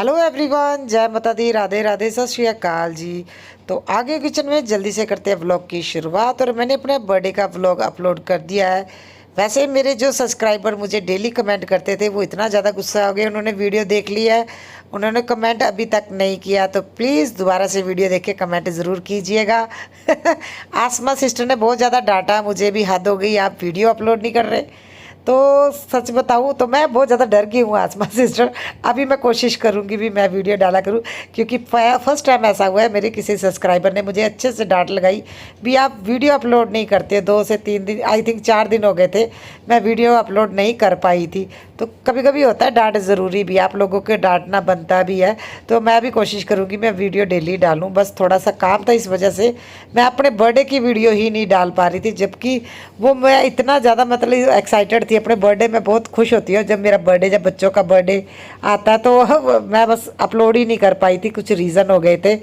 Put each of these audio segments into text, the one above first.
Hello everyone, जय माता दी, राधे राधे, सत श्री अकाल जी। तो आगे किचन में जल्दी से करते हैं व्लॉग की शुरुआत। और मैंने अपने बर्थडे का व्लॉग अपलोड कर दिया है। वैसे मेरे जो सब्सक्राइबर मुझे डेली कमेंट करते थे वो इतना ज़्यादा गुस्सा हो गए, उन्होंने वीडियो देख लिया है, उन्होंने कमेंट अभी तक नहीं किया, तो प्लीज़ दोबारा से वीडियो देख के कमेंट ज़रूर कीजिएगा। आसमा सिस्टर ने बहुत ज़्यादा डांटा, मुझे भी हद हो गई, आप वीडियो अपलोड नहीं कर रहे। तो सच बताऊँ तो मैं बहुत ज़्यादा डर गई हूँ आसमा सिस्टर। अभी मैं कोशिश करूँगी भी मैं वीडियो डाला करूँ, क्योंकि फर्स्ट टाइम ऐसा हुआ है, मेरे किसी सब्सक्राइबर ने मुझे अच्छे से डांट लगाई भी आप वीडियो अपलोड नहीं करते। 2 से 3 दिन, आई थिंक 4 दिन हो गए थे मैं वीडियो अपलोड नहीं कर पाई थी। तो कभी कभी होता है डांट ज़रूरी भी, आप लोगों के डांटना बनता भी है। तो मैं भी कोशिश करूँगी मैं वीडियो डेली डालूँ, बस थोड़ा सा काम था इस वजह से मैं अपने बर्थडे की वीडियो ही नहीं डाल पा रही थी। जबकि वो मैं इतना ज़्यादा मतलब एक्साइटेड थी अपने बर्थडे में, बहुत खुश होती हूँ जब मेरा बर्थडे, जब बच्चों का बर्थडे आता है, तो मैं बस अपलोड ही नहीं कर पाई थी, कुछ रीज़न हो गए थे।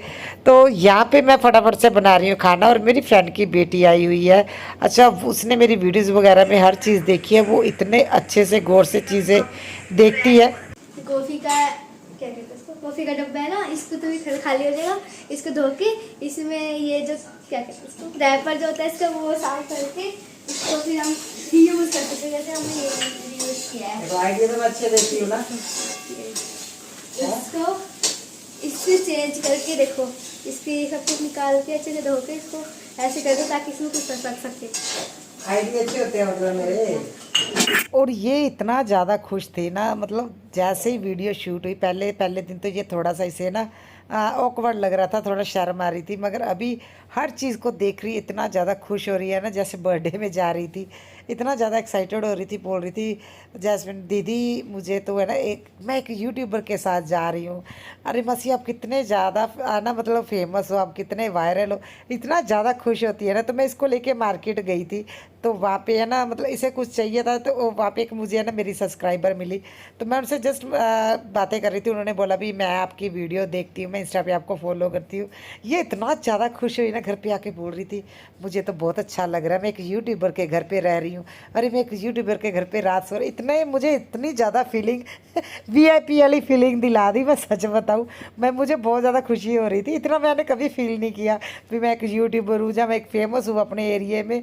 तो यहाँ पे मैं फटाफट से बना रही हूँ खाना, और मेरी फ्रेंड की बेटी आई हुई है। अच्छा, उसने मेरी वीडियोज़ वगैरह में हर चीज़ देखी है, वो इतने अच्छे से गौर से चीज़ें देखती है। कॉफ़ी का क्या कहते हैं उसको, कॉफ़ी का डब्बा है ना, इसको तो भी खाली हो जाएगा। इसको धो के इसमें ये जो क्या कहते हैं उसको, रैपर जो होता है इसका, वो साफ करके इसको फिर हम यूज़ कर सकते हैं। जैसे हमने ये यूज़ किया है, आइडिया तो अच्छे देती हूँ ना। इसको इससे चेंज करके देखो, इसकी सब कुछ निकाल के अच्छे से धो के इसको ऐसे कर दो ताकि इसमें कुछ रख सके। आइडिया अच्छे होते हैं मतलब मेरे। और ये इतना ज़्यादा खुश थी ना, मतलब जैसे ही वीडियो शूट हुई, पहले पहले दिन तो ये थोड़ा सा इसे ना ऑकवर्ड लग रहा था, थोड़ा शर्म आ रही थी, मगर अभी हर चीज़ को देख रही, इतना ज़्यादा खुश हो रही है ना, जैसे बर्थडे में जा रही थी, इतना ज़्यादा एक्साइटेड हो रही थी, बोल रही थी जैस्मिन दीदी मुझे तो है ना, मैं एक यूट्यूबर के साथ जा रही हूँ। अरे मसी, आप कितने ज़्यादा ना मतलब फेमस हो, आप कितने वायरल हो, इतना ज़्यादा खुश होती है ना। तो मैं इसको लेके मार्केट गई थी, तो वहाँ पे है ना, मतलब इसे कुछ चाहिए था, तो वहाँ पे एक मुझे है ना मेरी सब्सक्राइबर मिली, तो मैं उनसे जस्ट बातें कर रही थी। उन्होंने बोला भी मैं आपकी वीडियो देखती हूँ, मैं इंस्टा पे आपको फॉलो करती हूँ। ये इतना ज़्यादा खुश हुई ना, घर पे आके बोल रही थी मुझे तो बहुत अच्छा लग रहा है, मैं एक यूट्यूबर के घर पे रह रही हूँ। अरे मैं एक यूट्यूबर के घर पे रात सो रही, इतने मुझे इतनी ज़्यादा फीलिंग वीआईपी वाली फीलिंग दिला दी। मैं सच बताऊँ, मुझे बहुत ज़्यादा खुशी हो रही थी, इतना मैंने कभी फील नहीं किया भी मैं एक यूट्यूबर हूँ, जहाँ मैं एक फेमस हूँ अपने एरिए में।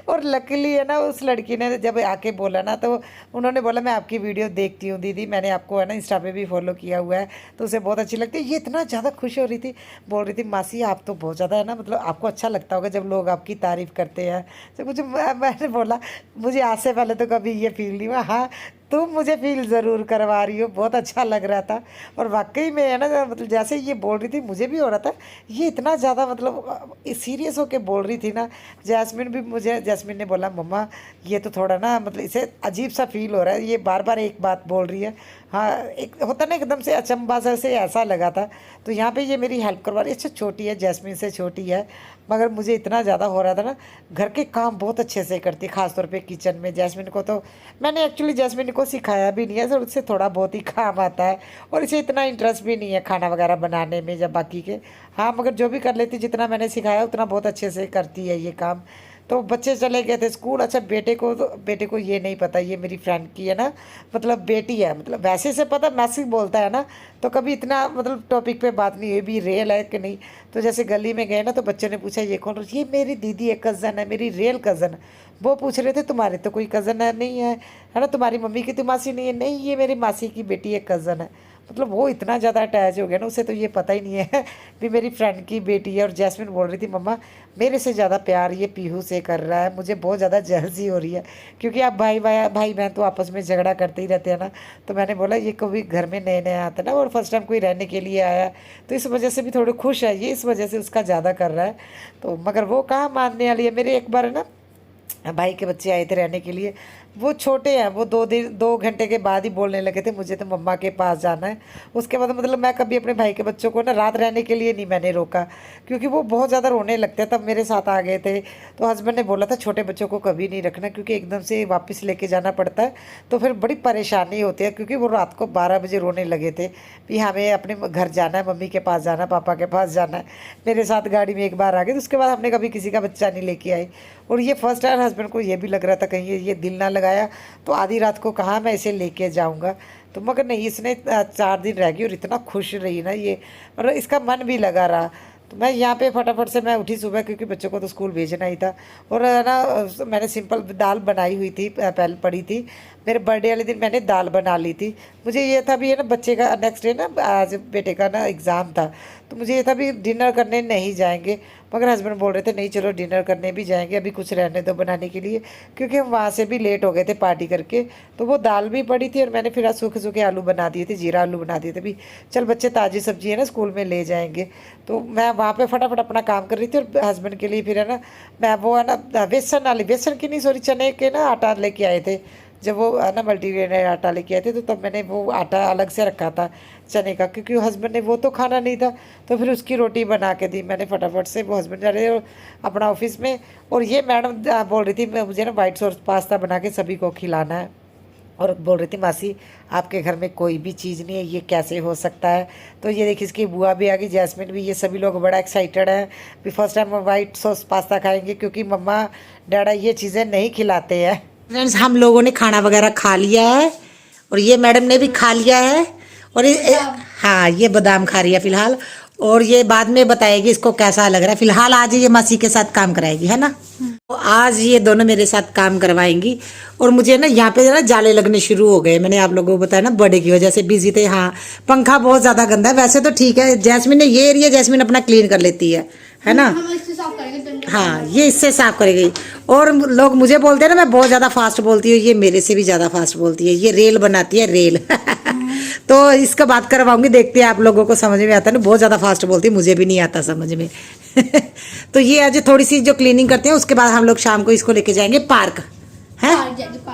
और लकीली है ना, उस लड़की ने जब आके बोला ना, तो उन्होंने बोला मैं आपकी वीडियो देखती हूँ दीदी, मैंने आपको है ना इंस्टा पे भी फॉलो किया हुआ है, तो उसे बहुत अच्छी लगती है। ये इतना ज़्यादा खुश हो रही थी, बोल रही थी मासी आप तो बहुत ज़्यादा है ना, मतलब आपको अच्छा लगता होगा जब लोग आपकी तारीफ़ करते हैं। तो मुझे मैंने बोला मुझे आज से पहले तो कभी ये फील नहीं हुआ, हाँ तुम मुझे फील ज़रूर करवा रही हो, बहुत अच्छा लग रहा था। और वाकई में है ना, मतलब जैसे ये बोल रही थी मुझे भी हो रहा था, ये इतना ज़्यादा मतलब सीरियस होके बोल रही थी ना। जैस्मिन ने बोला मम्मा ये तो थोड़ा ना मतलब इसे अजीब सा फील हो रहा है, ये बार बार एक बात बोल रही है। हाँ, एक होता ना एकदम से अचंभा सा से ऐसा लगा था। तो यहाँ पे ये मेरी हेल्प करवा रही है। अच्छा, छोटी है, जैस्मिन से छोटी है, मगर मुझे इतना ज़्यादा हो रहा था ना, घर के काम बहुत अच्छे से करती है, ख़ासतौर पे किचन में। जैस्मिन को तो मैंने एक्चुअली जैस्मिन को सिखाया भी नहीं है, सर उससे थोड़ा बहुत ही काम आता है, और इसे इतना इंटरेस्ट भी नहीं है खाना वगैरह बनाने में जब बाकी के। हाँ, मगर जो भी कर लेती, जितना मैंने सिखाया उतना बहुत अच्छे से करती है ये काम। तो बच्चे चले गए थे स्कूल। अच्छा, बेटे को ये नहीं पता ये मेरी फ्रेंड की है ना, मतलब बेटी है, मतलब वैसे से पता, मैसेज बोलता है ना, तो कभी इतना मतलब टॉपिक पे बात नहीं हुई भी रियल है कि नहीं। तो जैसे गली में गए ना, तो बच्चे ने पूछा ये कौन, ये मेरी दीदी है, कज़न है, मेरी रियल कज़न है। वो पूछ रहे थे तुम्हारे तो कोई कज़न है नहीं है ना, तुम्हारी मम्मी की तो मासी नहीं है, नहीं ये मेरी मासी की बेटी है, कज़न है। मतलब वो इतना ज़्यादा अटैच हो गया ना, उसे तो ये पता ही नहीं है भी मेरी फ्रेंड की बेटी है। और जैस्मिन बोल रही थी मम्मा मेरे से ज़्यादा प्यार ये पीहू से कर रहा है, मुझे बहुत ज़्यादा जलसी हो रही है, क्योंकि आप भाई बहन तो आपस में झगड़ा करते ही रहते हैं ना। तो मैंने बोला ये कभी घर में नए नए आता है ना, और फर्स्ट टाइम कोई रहने के लिए आया, तो इस वजह से भी थोड़ी खुश है ये, इस वजह से उसका ज़्यादा कर रहा है। तो मगर वो कहाँ मानने वाली है। मेरे एक बार है ना भाई के बच्चे आए थे रहने के लिए, वो छोटे हैं, वो 2 घंटे के बाद ही बोलने लगे थे मुझे तो मम्मा के पास जाना है। उसके बाद मतलब मैं कभी अपने भाई के बच्चों को ना रात रहने के लिए नहीं मैंने रोका, क्योंकि वो बहुत ज़्यादा रोने लगते हैं। तब मेरे साथ आ गए थे, तो हस्बैंड ने बोला था छोटे बच्चों को कभी नहीं रखना, क्योंकि एकदम से वापस लेके जाना पड़ता है, तो फिर बड़ी परेशानी होती है। क्योंकि वो रात को 12 बजे रोने लगे थे कि हमें अपने घर जाना है, मम्मी के पास जाना है, पापा के पास जाना है। मेरे साथ गाड़ी में एक बार आ गए, तो उसके बाद हमने कभी किसी का बच्चा नहीं लेके आई। और ये फर्स्ट टाइम हस्बैंड को ये भी लग रहा था कहीं ये दिल ना लगाया तो आधी रात को कहाँ मैं इसे लेके जाऊँगा। तो मगर नहीं, इसने 4 दिन रह गई और इतना खुश रही ना ये, और इसका मन भी लगा रहा। तो मैं यहाँ पे फटाफट से मैं उठी सुबह, क्योंकि बच्चों को तो स्कूल भेजना ही था। और ना मैंने सिंपल दाल बनाई हुई थी, पहले पड़ी थी। मेरे बर्थडे वाले दिन मैंने दाल बना ली थी। मुझे ये था भी है ना, बच्चे का नेक्स्ट डे ना, आज बेटे का ना एग्ज़ाम था, तो मुझे ये था भी डिनर करने नहीं जाएंगे, मगर हस्बैंड बोल रहे थे नहीं चलो डिनर करने भी जाएंगे, अभी कुछ रहने दो बनाने के लिए, क्योंकि हम वहाँ से भी लेट हो गए थे पार्टी करके। तो वो दाल भी पड़ी थी और मैंने फिर आज सूखे सूखे आलू बना दिए थे, जीरा आलू बना दिए थे भी, चल बच्चे ताज़ी सब्जी है ना स्कूल में ले जाएंगे। तो मैं वहाँ पे फटाफट अपना काम कर रही थी, और हस्बैंड के लिए फिर है ना, मैं वो है ना बेसन की नहीं, सॉरी, चने के ना आटा लेके आए थे। जब वो है ना मल्टीग्रेन आटा लेके आए थे, तो तब मैंने वो आटा अलग से रखा था चने का, क्योंकि हस्बैंड ने वो तो खाना नहीं था, तो फिर उसकी रोटी बना के दी मैंने फटाफट से। वो हस्बैंड जा रहे थे अपना ऑफिस में, और ये मैडम बोल रही थी मुझे ना वाइट सॉस पास्ता बना के सभी को खिलाना है, और बोल रही थी मासी आपके घर में कोई भी चीज़ नहीं है, ये कैसे हो सकता है। तो ये देखिए इसकी बुआ भी आ गई, जैस्मिन भी, ये सभी लोग बड़ा एक्साइटेड हैं भी first time white sauce pasta खाएंगे, क्योंकि मम्मा डैडा ये चीज़ें नहीं खिलाते हैं। फ्रेंड्स, हम लोगों ने खाना वगैरह खा लिया है, और ये मैडम ने भी खा लिया है, और हाँ ये बादाम खा रही है फिलहाल, और ये बाद में बताएगी इसको कैसा लग रहा है। फिलहाल आज ये मासी के साथ काम कराएगी, है ना। तो आज ये दोनों मेरे साथ काम करवाएंगी, और मुझे ना यहाँ पे ना जाले लगने शुरू हो गए। मैंने आप लोगों को बताया ना, बर्थडे की वजह से बिजी थे। हाँ, पंखा बहुत ज़्यादा गंदा है, वैसे तो ठीक है। जैस्मिन ने ये एरिया जैस्मिन अपना क्लीन कर लेती है ना। हाँ, ये इससे साफ करेगी। और लोग मुझे बोलते हैं ना मैं बहुत ज़्यादा फास्ट बोलती हूँ, ये मेरे से भी ज़्यादा फास्ट बोलती है, ये रेल बनाती है, रेल। तो इसका बात करवाऊंगी, देखते हैं आप लोगों को समझ में आता है ना। बहुत ज़्यादा फास्ट बोलती है, मुझे भी नहीं आता समझ में। तो ये आज थोड़ी सी जो क्लीनिंग करते हैं, उसके बाद हम लोग शाम को इसको लेके जाएंगे पार्क, है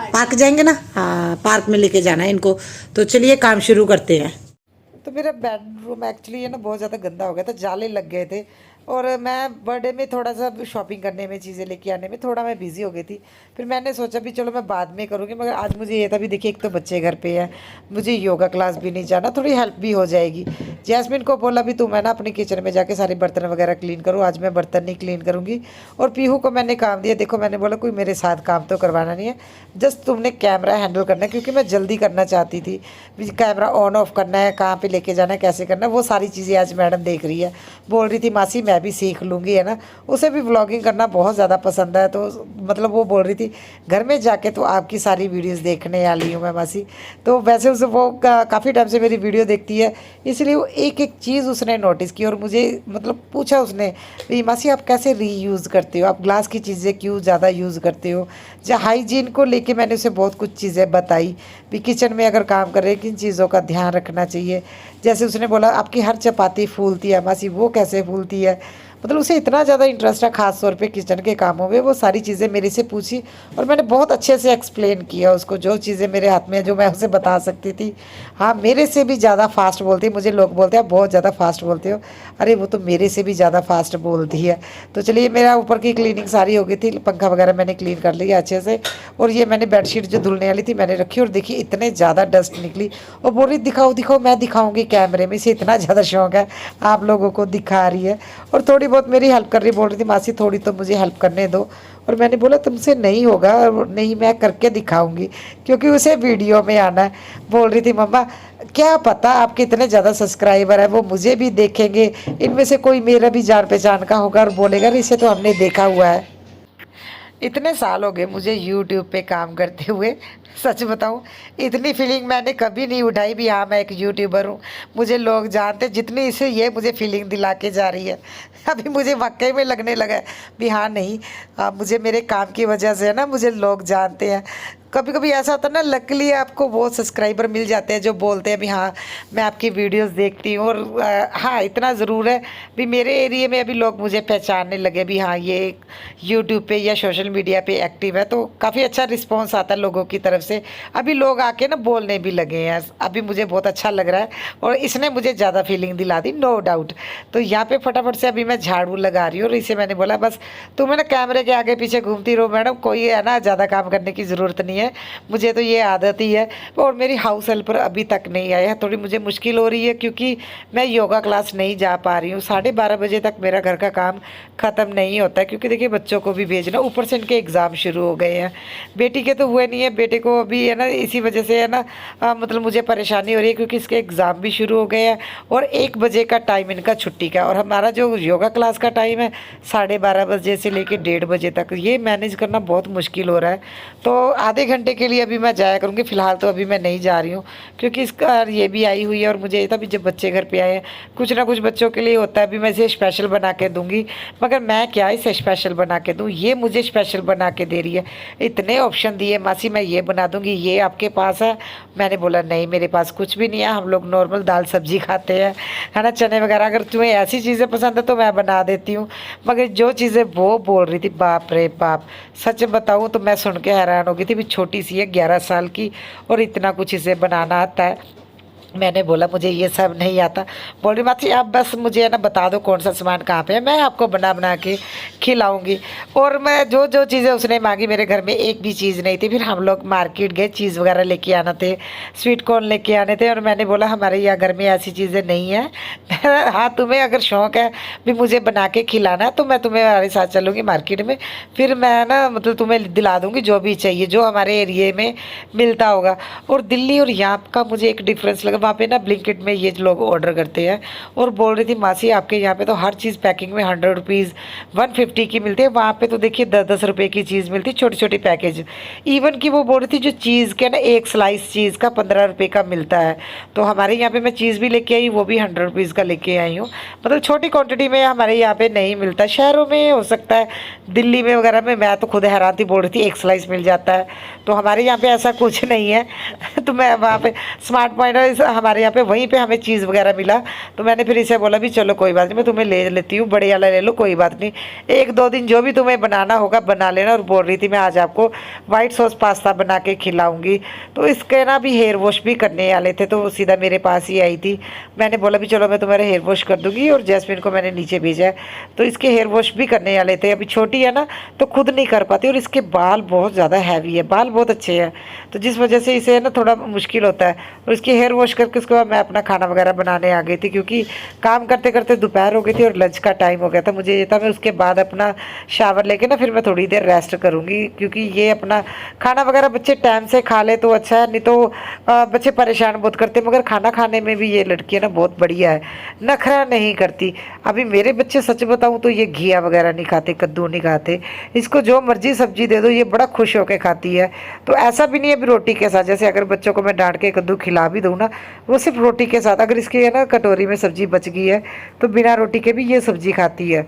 पार्क जाएंगे ना। हाँ, पार्क में लेके जाना है इनको। तो चलिए काम शुरू करते हैं। तो मेरा बेडरूम एक्चुअली है ना बहुत ज़्यादा गंदा हो गया था, जाले लग गए थे, और मैं बर्थडे में थोड़ा सा शॉपिंग करने में, चीज़ें लेके आने में थोड़ा मैं बिज़ी हो गई थी। फिर मैंने सोचा भी चलो मैं बाद में करूँगी, मगर आज मुझे ये था भी देखिए, एक तो बच्चे घर पे हैं, मुझे योगा क्लास भी नहीं जाना, थोड़ी हेल्प भी हो जाएगी। जैस्मिन को बोला भी तुम है ना अपने किचन में जाके सारे बर्तन वगैरह क्लीन करो, आज मैं बर्तन नहीं क्लीन करूँगी। और पीहू को मैंने काम दिया, देखो मैंने बोला कोई मेरे साथ काम तो करवाना नहीं है, जस्ट तुमने कैमरा हैंडल करना है, क्योंकि मैं जल्दी करना चाहती थी। कैमरा ऑन ऑफ करना है, कहाँ पर लेके जाना है, कैसे करना है, वो सारी चीज़ें आज मैडम देख रही है। बोल रही थी मासी मैं भी सीख लूँगी, है ना। उसे भी व्लॉगिंग करना बहुत ज़्यादा पसंद है, तो मतलब वो बोल रही थी घर में जाके तो आपकी सारी वीडियोस देखने वाली हूँ मैं मासी। तो वैसे उसे वो काफ़ी टाइम से मेरी वीडियो देखती है, इसलिए वो एक एक चीज़ उसने नोटिस की, और मुझे मतलब पूछा उसने भी मासी आप कैसे रीयूज़ करते हो, आप ग्लास की चीज़ें क्यों ज़्यादा यूज़ करते हो। जहाँ हाइजीन को लेके मैंने उसे बहुत कुछ चीज़ें बताई भी, किचन में अगर काम कर रहे किन चीज़ों का ध्यान रखना चाहिए। जैसे उसने बोला आपकी हर चपाती फूलती है मासी, वो कैसे फूलती है। मतलब उसे इतना ज़्यादा इंटरेस्ट है ख़ास तौर पे किचन के कामों में, वो सारी चीज़ें मेरे से पूछी, और मैंने बहुत अच्छे से एक्सप्लेन किया उसको, जो चीज़ें मेरे हाथ में जो मैं उसे बता सकती थी। हाँ, मेरे से भी ज़्यादा फास्ट बोलती है, मुझे लोग बोलते हैं बहुत ज़्यादा फास्ट बोलते हो, अरे वो तो मेरे से भी ज़्यादा फास्ट बोलती है। तो चलिए मेरा ऊपर की क्लीनिंग सारी हो गई थी, पंखा वगैरह मैंने क्लीन कर लिया अच्छे से, और ये मैंने बेडशीट जो धुलने वाली थी मैंने रखी, और देखिए इतने ज़्यादा डस्ट निकली, और बोल रही दिखाओ दिखाओ, मैं दिखाऊँगी कैमरे में, इसे इतना ज़्यादा शौक है आप लोगों को दिखा रही है, और थोड़ी बहुत मेरी हेल्प कर रही। बोल रही थी मासी थोड़ी तो मुझे हेल्प करने दो, और मैंने बोला तुमसे नहीं होगा, नहीं मैं करके दिखाऊंगी, क्योंकि उसे वीडियो में आना है। बोल रही थी मम्मा क्या पता आपके इतने ज़्यादा सब्सक्राइबर है वो मुझे भी देखेंगे, इनमें से कोई मेरा भी जान पहचान का होगा, और बोलेगा इसे तो हमने देखा हुआ है। इतने साल हो गए मुझे यूट्यूब पे काम करते हुए, सच बताऊं इतनी फीलिंग मैंने कभी नहीं उठाई भी हाँ मैं एक यूट्यूबर हूँ, मुझे लोग जानते, जितनी इसे ये मुझे फीलिंग दिला के जा रही है। अभी मुझे वाकई में लगने लगा है भी हाँ नहीं, मुझे मेरे काम की वजह से ना मुझे लोग जानते हैं। कभी कभी ऐसा होता है ना, लकीली आपको वो सब्सक्राइबर मिल जाते हैं जो बोलते हैं भी हाँ मैं आपकी वीडियोस देखती हूँ। और हाँ इतना ज़रूर है भी मेरे एरिया में अभी लोग मुझे पहचानने लगे भी हाँ ये यूट्यूब पे या सोशल मीडिया पे एक्टिव है, तो काफ़ी अच्छा रिस्पॉन्स आता है लोगों की तरफ से। अभी लोग आके ना बोलने भी लगे हैं, अभी मुझे बहुत अच्छा लग रहा है, और इसने मुझे ज़्यादा फीलिंग दिला दी नो डाउट। तो यहाँ पर फटाफट से अभी मैं झाड़ू लगा रही हूँ, और इसे मैंने बोला बस तुम है ना कैमरे के आगे पीछे घूमती रहो मैडम, कोई है ना ज़्यादा काम करने की ज़रूरत नहीं है, है, मुझे तो ये आदत ही है। और मेरी हाउस हेल्पर अभी तक नहीं आया है, थोड़ी मुझे मुश्किल हो रही है क्योंकि मैं योगा क्लास नहीं जा पा रही हूँ। 12:30 बजे तक मेरा घर का काम ख़त्म नहीं होता है क्योंकि देखिए बच्चों को भी भेजना, ऊपर से इनके एग्ज़ाम शुरू हो गए हैं। बेटी के तो हुए नहीं है, बेटे को अभी है ना, इसी वजह से है ना मतलब मुझे परेशानी हो रही है क्योंकि इसके एग्ज़ाम भी शुरू हो गए हैं और 1 बजे का टाइम इनका छुट्टी का, और हमारा जो योगा क्लास का टाइम है 12:30 बजे से लेकर 1:30 बजे तक, ये मैनेज करना बहुत मुश्किल हो रहा है। तो आधे घंटे के लिए अभी मैं जाया करूँगी, फ़िलहाल तो अभी मैं नहीं जा रही हूँ क्योंकि इसका ये भी आई हुई है और मुझे ये था भी जब बच्चे घर पे आए हैं कुछ ना कुछ बच्चों के लिए होता है। अभी मैं इसे स्पेशल बना के दूँगी, मगर मैं क्या इसे स्पेशल बना के दूँ, ये मुझे स्पेशल बना के दे रही है। इतने ऑप्शन दिए, मासी मैं ये बना दूँगी, ये आपके पास है। मैंने बोला नहीं मेरे पास कुछ भी नहीं है, हम लोग नॉर्मल दाल सब्जी खाते हैं, है ना, चने वगैरह। अगर तुम्हें ऐसी चीज़ें पसंद है तो मैं बना देती हूँ। मगर जो चीज़ें वो बोल रही थी, बाप रे बाप, सच बताऊँ तो मैं सुन के हैरान हो गई थी। भी छोटी सी है 11 साल की और इतना कुछ इसे बनाना आता है। मैंने बोला मुझे ये सब नहीं आता। बोल रही मासी आप बस मुझे है ना बता दो कौन सा सामान कहाँ पे है, मैं आपको बना बना के खिलाऊंगी। और मैं जो जो चीज़ें उसने मांगी, मेरे घर में एक भी चीज़ नहीं थी। फिर हम लोग मार्केट गए, चीज़ वगैरह लेके आना थे, स्वीट कॉर्न लेके आने थे, और मैंने बोला हमारे यहाँ घर में ऐसी चीज़ें नहीं है। हाँ तुम्हें अगर शौक़ है भी मुझे बना के खिलाना है तो मैं तुम्हारे साथ चलूँगी मार्केट में, फिर मैं ना मतलब तुम्हें दिला दूँगी जो भी चाहिए जो हमारे एरिए में मिलता होगा। और दिल्ली और यहाँ का मुझे एक डिफरेंस लगा, वहाँ पे ना ब्लिंकिट में ये लोग ऑर्डर करते हैं और बोल रही थी मासी आपके यहाँ पे तो हर चीज़ पैकिंग में 100 रुपीज़ 150 की मिलती है, वहाँ पे तो देखिए 10-10 रुपये की चीज़ मिलती, छोटी छोटी पैकेज। इवन कि वो बोल रही थी जो चीज़ के ना एक स्लाइस चीज़ का 15 रुपये का मिलता है। तो हमारे यहाँ पे मैं चीज़ भी लेके आई, वो भी 100 रुपीज़ का लेके आई हूँ। मतलब छोटी क्वान्टिटी में हमारे यहाँ पे नहीं मिलता, शहरों में हो सकता है, दिल्ली में वगैरह में मैं तो खुद हैरान थी, बोल रही थी एक स्लाइस मिल जाता है। तो हमारे यहाँ पे ऐसा कुछ नहीं है। तो मैं वहाँ पे स्मार्ट पॉइंट हमारे यहाँ पे, वहीं पे हमें चीज़ वगैरह मिला। तो मैंने फिर इसे बोला भी चलो कोई बात नहीं, मैं तुम्हें ले लेती हूँ, बड़े वाला ले लो कोई बात नहीं, 1-2 दिन जो भी तुम्हें बनाना होगा बना लेना। और बोल रही थी मैं आज आपको वाइट सॉस पास्ता बना के खिलाऊंगी। तो इसके ना भी हेयर वॉश भी करने वाले थे, तो वो सीधा मेरे पास ही आई थी। मैंने बोला भी चलो मैं तुम्हारे हेयर वॉश कर दूँगी, और जैस्मिन को मैंने नीचे भेजा है तो इसके हेयर वॉश भी करने वाले थे। अभी छोटी है ना तो खुद नहीं कर पाती, और इसके बाल बहुत ज़्यादा हैवी है, बाल बहुत अच्छे हैं, तो जिस वजह से इसे ना थोड़ा मुश्किल होता है। और इसके हेयर वॉश करके उसके बाद मैं अपना खाना वगैरह बनाने आ गई थी क्योंकि काम करते करते दोपहर हो गई थी और लंच का टाइम हो गया था। मुझे ये था मैं उसके बाद अपना शावर लेके ना फिर मैं थोड़ी देर रेस्ट करूँगी, क्योंकि ये अपना खाना वगैरह बच्चे टाइम से खा ले तो अच्छा है, नहीं तो बच्चे परेशान बहुत करते। मगर खाना खाने में भी ये लड़की है ना बहुत बढ़िया है, नखरा नहीं करती। अभी मेरे बच्चे सच बताऊँ तो ये घिया वगैरह नहीं खाते, कद्दू नहीं खाते, इसको जो मर्जी सब्जी दे दो ये बड़ा खुश होकर खाती है। तो ऐसा भी नहीं है भी रोटी के साथ, जैसे अगर बच्चों को मैं डांट के कद्दू खिला भी दूँ ना, वो सिर्फ रोटी के साथ, अगर इसके ना कटोरी में सब्जी बच गई है तो बिना रोटी के भी ये सब्जी खाती है।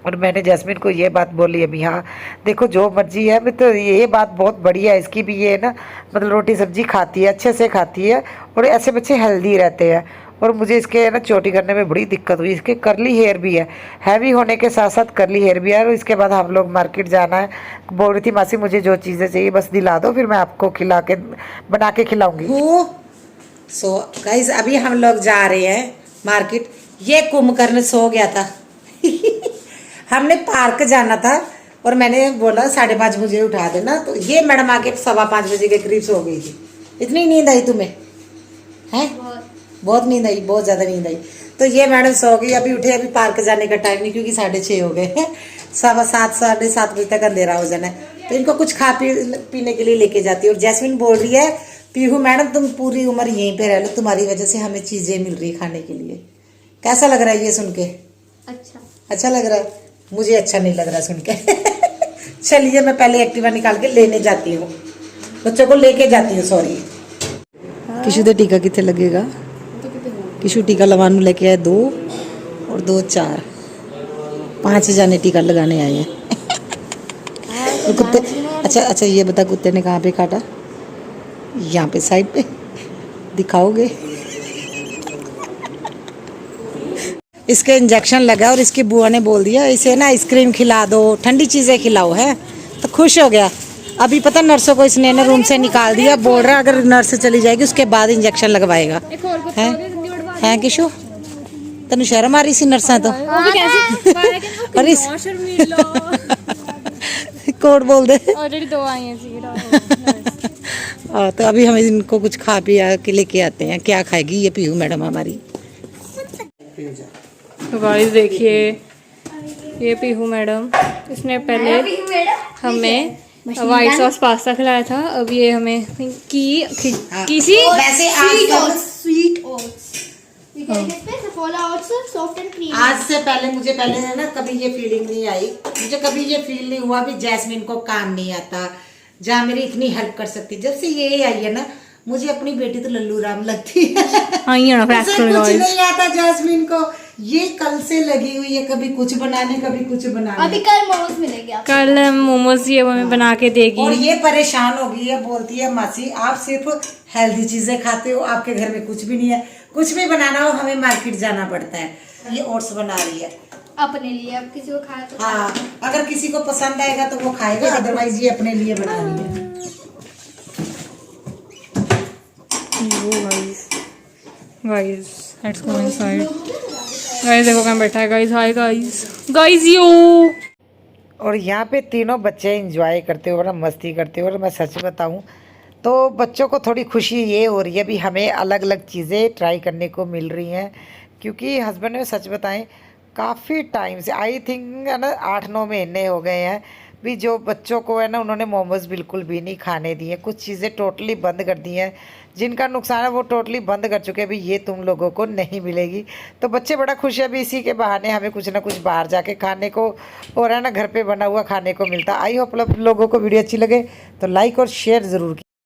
और मैंने जैस्मिन को ये बात बोली अभी, हाँ देखो जो मर्जी है, तो ये बात बहुत बढ़िया है इसकी भी, ये ना मतलब रोटी सब्जी खाती है, अच्छे से खाती है, और ऐसे बच्चे हेल्दी रहते हैं। और मुझे इसके ना चोटी करने में बड़ी दिक्कत हुई, इसके करली हेयर भी है, हैवी होने के साथ साथ करली हेयर भी है। और इसके बाद हम लोग मार्केट जाना है, बोल रही थी मासी मुझे जो चीज़ें चाहिए बस दिला दो, फिर मैं आपको खिला के बना के खिलाऊंगी। सो गाइस अभी हम लोग जा रहे हैं मार्केट। ये कुंभकर्ण सो गया था हमने पार्क जाना था और मैंने बोला 5:30 मुझे उठा देना, तो ये मैडम आके 5:15 बजे के करीब सो गई थी। इतनी नींद आई तुम्हें? हैं बहुत नींद आई, बहुत ज़्यादा नींद आई। तो ये मैडम सो गई, अभी उठे, अभी पार्क जाने का टाइम नहीं क्योंकि 6:30 हो गए हैं, 7:15 7:30 बजे तक अंधेरा हो जाना है। तो इनको कुछ खा पीने के लिए लेके जाती है। और जैस्मिन बोल रही है पीहू मैडम तुम पूरी उम्र यहीं पे रह लो, तुम्हारी वजह से हमें चीज़ें मिल रही खाने के लिए। कैसा लग रहा है ये सुन के? अच्छा लग रहा है? मुझे अच्छा नहीं लग रहा सुन के चलिए मैं पहले एक्टिवा निकाल के लेने जाती हूँ, बच्चों को लेके जाती हूँ। सॉरी किशु दे टीका कितने लगेगा? किशु टीका लगाने लेके आए 2 और 2 4 5 जाने टीका लगाने आए हैं तो कुत्ते, अच्छा ये बता कुत्ते ने कहाँ पे काटा? यहाँ पे साइड पे दिखाओगे? इसके इंजेक्शन लगा और इसकी बुआ ने बोल दिया इसे ना आइसक्रीम खिला दो, ठंडी चीज़ें खिलाओ, है तो खुश हो गया। अभी पता नर्सों को इसने ना रूम से निकाल दिया, बोल रहा अगर नर्स चली जाएगी उसके बाद इंजेक्शन लगवाएगा। हैं किशु तेन शर्म आ रही सी नर्सा तो अरे कोड बोल दे, ऑलरेडी 2 आई हैं। तो अभी हम इनको कुछ खा पी के लेके आते हैं। क्या खाएगी ये पीहू मैडम हमारी? तो गाइस देखिए ये पीहू मैडम, इसने पहले हमें वाइट सॉस पास्ता खिलाया था, अब ये हमें किसी वैसे sweet oats Saffola oats soft and creamy. आज से मुझे पहले है ना कभी ये फीलिंग नहीं आई, मुझे कभी ये फील नहीं हुआ भी जैस्मिन को काम नहीं आता, जहाँ मेरी इतनी हेल्प कर सकती। जब से ये आई है ना, मुझे अपनी बेटी तो लल्लू राम लगती है। उसे कुछ नहीं आता जैस्मिन को, ये कल से लगी हुई है, कभी कुछ बनाने कभी कुछ बनाने। अभी कल मोमोज मिलेंगे आपको। कल मोमोज ये हमें बना के देगी। और ये परेशान हो गई है, बोलती है मासी आप सिर्फ हेल्दी चीजें खाते हो, आपके घर में कुछ भी नहीं है, कुछ भी बनाना हो हमें मार्केट जाना पड़ता है। ये ओट्स बना रही है अपने लिए, अब किसी को खाया तो हाँ, अगर किसी को पसंद आएगा तो वो खाएगा, अदरवाइज ये अपने लिए बना रही है। Guys let's go inside. Guys देखो कहाँ बैठा है। गाइस हाय गाइस यो। और यहाँ पे तीनों बच्चे एंजॉय करते हुए, मस्ती करते हुए, और मैं सच बताऊँ तो बच्चों को थोड़ी खुशी ये हो रही है भी हमें अलग अलग चीज़ें ट्राई करने को मिल रही हैं। क्योंकि हस्बैंड ने सच बताएं काफ़ी टाइम से, आई थिंक है ना 8-9 महीने हो गए हैं भी जो बच्चों को है ना उन्होंने मोमोज बिल्कुल भी नहीं खाने दिए, कुछ चीज़ें टोटली बंद कर दी हैं, जिनका नुकसान है वो टोटली बंद कर चुके हैं भी ये तुम लोगों को नहीं मिलेगी। तो बच्चे बड़ा खुश है भी इसी के बहाने हमें कुछ ना कुछ बाहर जाके खाने को और है ना घर पे बना हुआ खाने को मिलता। आई होप लोगों को वीडियो अच्छी लगे तो लाइक और शेयर ज़रूर